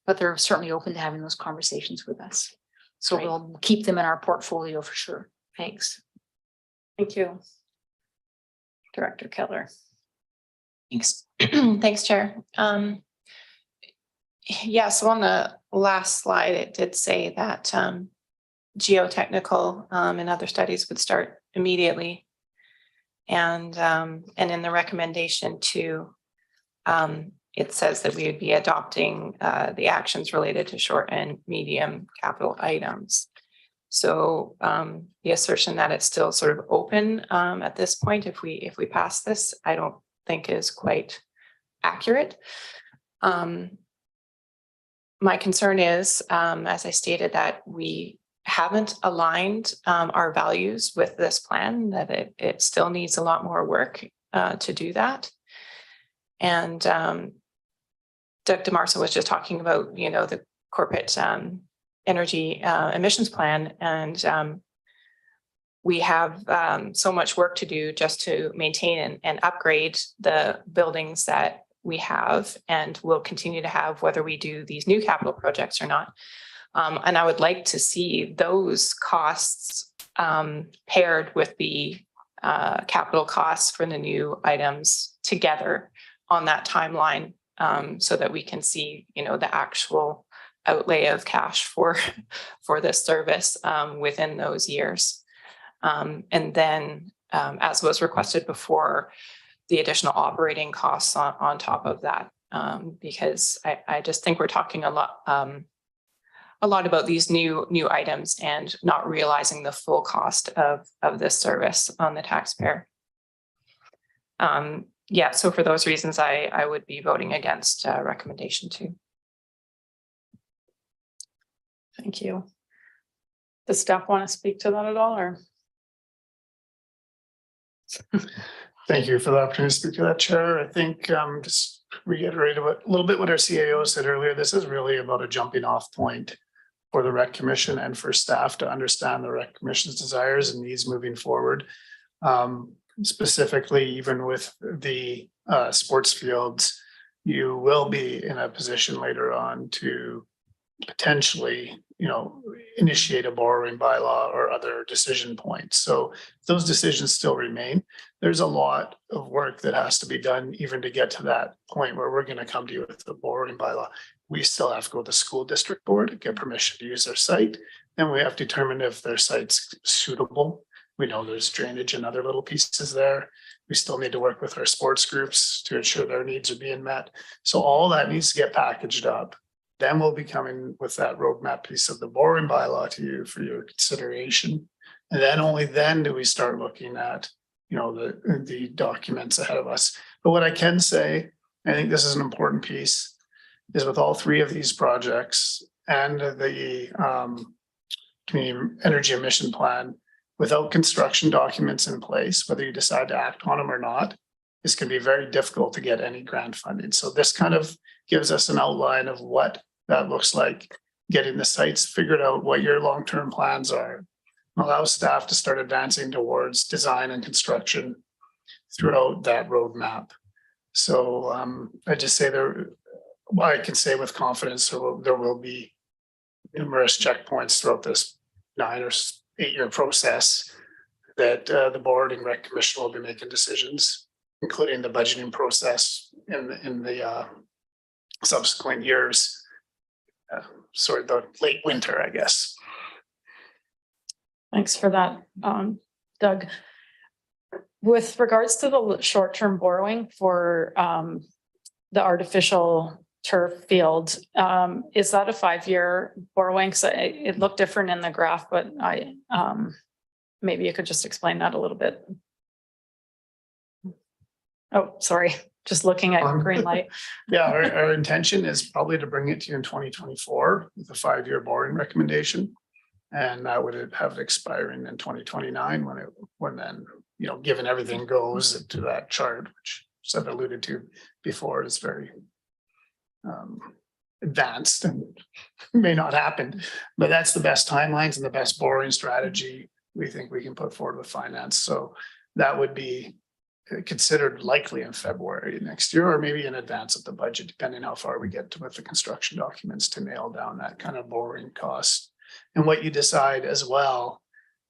but they're certainly open to having those conversations with us. So Great. We'll keep them in our portfolio for sure. Thanks. Thank you. Director Keller. Thanks. Thanks, Chair. Yeah, so on the last slide, it did say that geotechnical and other studies would start immediately. And in the recommendation too, it says that we would be adopting the actions related to short and medium capital items. So the assertion that it's still sort of open at this point, if we pass this, I don't think is quite accurate. My concern is, as I stated, that we haven't aligned our values with this plan, that it still needs a lot more work to do that. And Doug DeMarso was just talking about, the corporate energy emissions plan, and we have so much work to do just to maintain and upgrade the buildings that we have and will continue to have, whether we do these new capital projects or not. And I would like to see those costs paired with the capital costs for the new items together on that timeline, so that we can see, the actual outlay of cash for this service within those years. And then, as was requested before, the additional operating costs on top of that, because I just think we're talking a lot about these new items and not realizing the full cost of this service on the taxpayer. Yeah, so for those reasons, I would be voting against recommendation 2. Thank you. Does staff want to speak to that at all, or? Thank you for the opportunity to speak to that, Chair. I think just reiterate a little bit what our CAO said earlier. This is really about a jumping off point for the Rec Commission and for staff to understand the Rec Commission's desires and needs moving forward. Specifically, even with the sports fields, you will be in a position later on to potentially, initiate a borrowing bylaw or other decision points. So those decisions still remain. There's a lot of work that has to be done even to get to that point where we're going to come to you with the borrowing bylaw. We still have to go to the school district board and get permission to use their site. Then we have to determine if their site's suitable. We know there's drainage and other little pieces there. We still need to work with our sports groups to ensure their needs are being met. So all that needs to get packaged up. Then we'll be coming with that roadmap piece of the borrowing bylaw to you for your consideration. And then only then do we start looking at, the documents ahead of us. But what I can say, I think this is an important piece, is with all 3 of these projects and the community energy emission plan, without construction documents in place, whether you decide to act on them or not, it's going to be very difficult to get any grant funding. So this kind of gives us an outline of what that looks like, getting the sites figured out, what your long-term plans are, allow staff to start advancing towards design and construction throughout that roadmap. So I just say I can say with confidence there will be numerous checkpoints throughout this 9 or 8-year process that the board and Rec Commission will be making decisions, including the budgeting process in the subsequent years. The late winter, I guess. Thanks for that, Doug. With regards to the short-term borrowing for the artificial turf field, is that a 5-year borrowing? So it looked different in the graph, but maybe you could just explain that a little bit. Oh, sorry. Just looking at green light. Yeah, our intention is probably to bring it to you in 2024 with a 5-year borrowing recommendation. And that would have it expiring in 2029 when then, given everything goes to that chart, which I've alluded to before, is very advanced and may not happen. But that's the best timelines and the best borrowing strategy we think we can put forward with finance. So that would be considered likely in February next year, or maybe in advance of the budget, depending how far we get with the construction documents to nail down that kind of borrowing cost. And what you decide as well,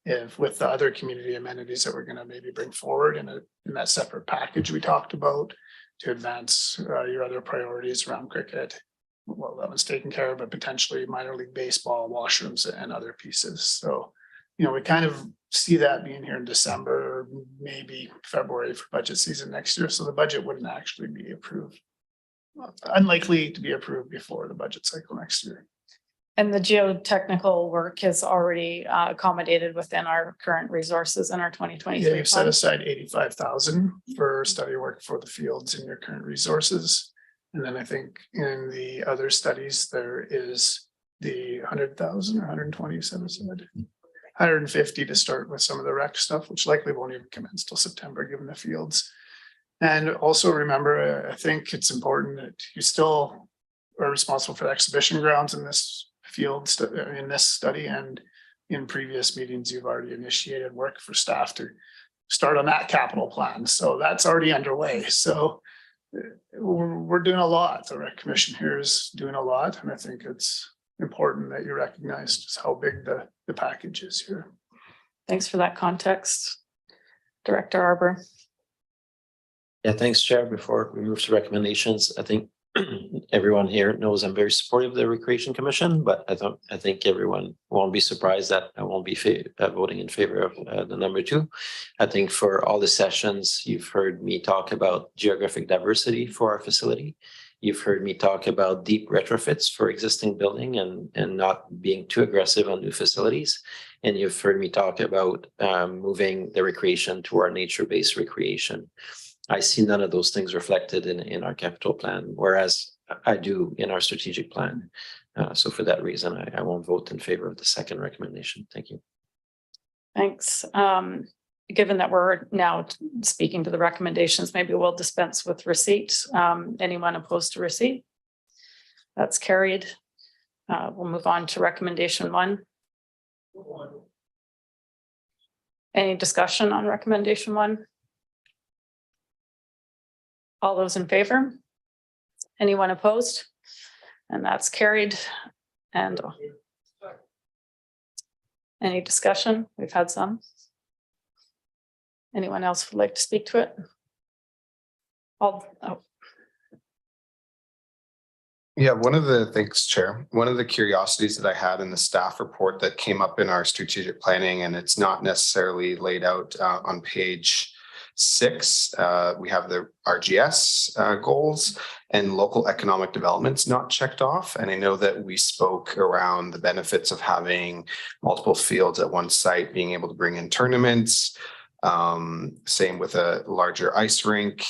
if with the other community amenities that we're going to maybe bring forward in that separate package we talked about to advance your other priorities around cricket well, that was taken care of, but potentially minor league baseball, washrooms and other pieces. So, you know, we kind of see that being here in December, maybe February for budget season next year. So the budget wouldn't actually be approved. Unlikely to be approved before the budget cycle next year. And the geotechnical work is already accommodated within our current resources in our 2023. Yeah, you've set aside 85,000 for study work for the fields in your current resources. And then I think in the other studies, there is the 100,000 or 120 set aside. 150 to start with some of the rec stuff, which likely won't even commence till September, given the fields. And also remember, I think it's important that you still are responsible for the exhibition grounds in this field, in this study, and in previous meetings, you've already initiated work for staff to start on that capital plan. So that's already underway. So we're doing a lot. The Rec Commission here is doing a lot, and I think it's important that you recognize just how big the package is here. Thanks for that context, Director Arbor. Yeah, thanks, Chair. Before we move to recommendations, I think everyone here knows I'm very supportive of the Recreation Commission, but I think everyone won't be surprised that I won't be voting in favor of the number 2. I think for all the sessions, you've heard me talk about geographic diversity for our facility. You've heard me talk about deep retrofits for existing building and not being too aggressive on new facilities. And you've heard me talk about moving the recreation to our nature-based recreation. I see none of those things reflected in our capital plan, whereas I do in our strategic plan. So for that reason, I won't vote in favor of the second recommendation. Thank you. Thanks. Given that we're now speaking to the recommendations, maybe we'll dispense with receipt. Anyone opposed to receipt? That's carried. We'll move on to recommendation 1. Any discussion on recommendation 1? All those in favor? Anyone opposed? And that's carried. And any discussion? We've had some. Anyone else would like to speak to it? Yeah, thanks, Chair. One of the curiosities that I had in the staff report that came up in our strategic planning, and it's not necessarily laid out on page 6, we have the RGS goals and local economic development's not checked off. And I know that we spoke around the benefits of having multiple fields at one site, being able to bring in tournaments, same with a larger ice rink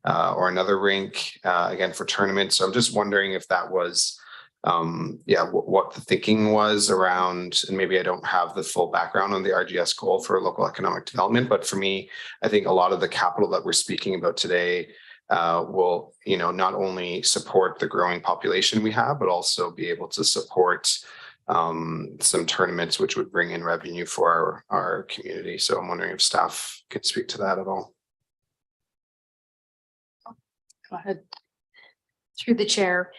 or another rink, again, for tournaments. So I'm just wondering if that was what the thinking was around, and maybe I don't have the full background on the RGS goal for local economic development, but for me, I think a lot of the capital that we're speaking about today will, not only support the growing population we have, but also be able to support some tournaments, which would bring in revenue for our community. So I'm wondering if staff could speak to that at all. Go ahead. Through the chair.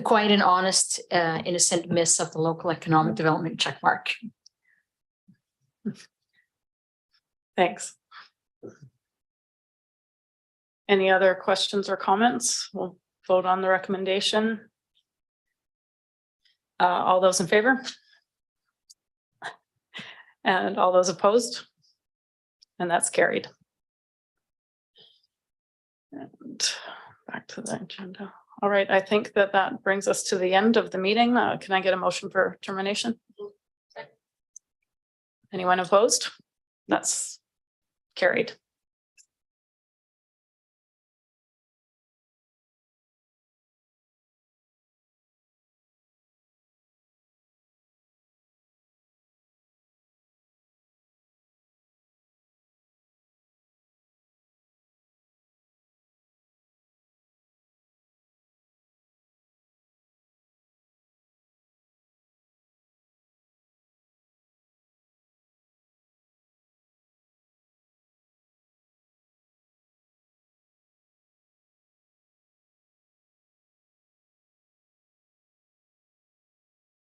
Quite an honest, innocent miss of the local economic development checkmark. Thanks. Any other questions or comments? We'll vote on the recommendation. All those in favor? And all those opposed? And that's carried. And back to the agenda. All right, I think that brings us to the end of the meeting. Can I get a motion for termination? Anyone opposed? That's carried.